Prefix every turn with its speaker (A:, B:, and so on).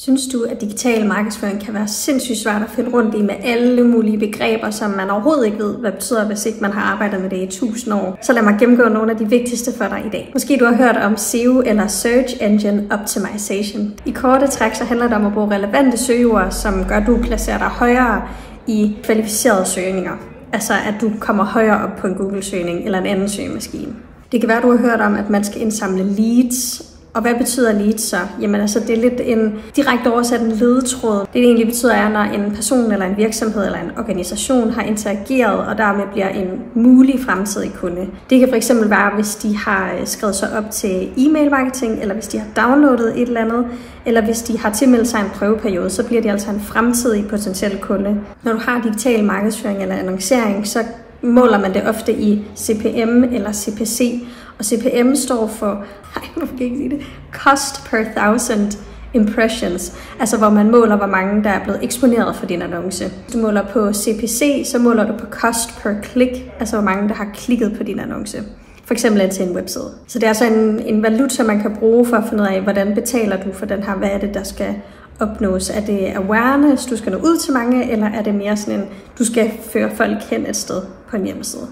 A: Synes du, at digital markedsføring kan være sindssygt svært at finde rundt i med alle mulige begreber, som man overhovedet ikke ved, hvad betyder, hvis ikke man har arbejdet med det i 1000 år? Så lad mig gennemgå nogle af de vigtigste for dig i dag. Måske du har hørt om SEO eller Search Engine Optimization. I korte træk så handler det om at bruge relevante søgeord, som gør, at du placerer dig højere i kvalificerede søgninger. Altså at du kommer højere op på en Google-søgning eller en anden søgemaskine. Det kan være, at du har hørt om, at man skal indsamle leads. Og hvad betyder leads så? Jamen altså, det er lidt en direkte oversat en ledetråd. Det egentlig betyder er, når en person eller en virksomhed eller en organisation har interageret og dermed bliver en mulig fremtidig kunde. Det kan fx være, hvis de har skrevet sig op til e-mail marketing, eller hvis de har downloadet et eller andet, eller hvis de har tilmeldt sig en prøveperiode, så bliver de altså en fremtidig potentiel kunde. Når du har digital markedsføring eller annoncering, så måler man det ofte i CPM eller CPC, og CPM står for, Cost per thousand impressions, altså hvor man måler, hvor mange der er blevet eksponeret for din annonce. Hvis du måler på CPC, så måler du på cost per click, altså hvor mange der har klikket på din annonce. For eksempel til en webside. Så det er altså en valuta, man kan bruge for at finde ud af, hvordan betaler du for den her, hvad er det, der skal opnås? Er det awareness, du skal nå ud til mange, eller er det mere sådan en, du skal føre folk hen et sted på en hjemmeside?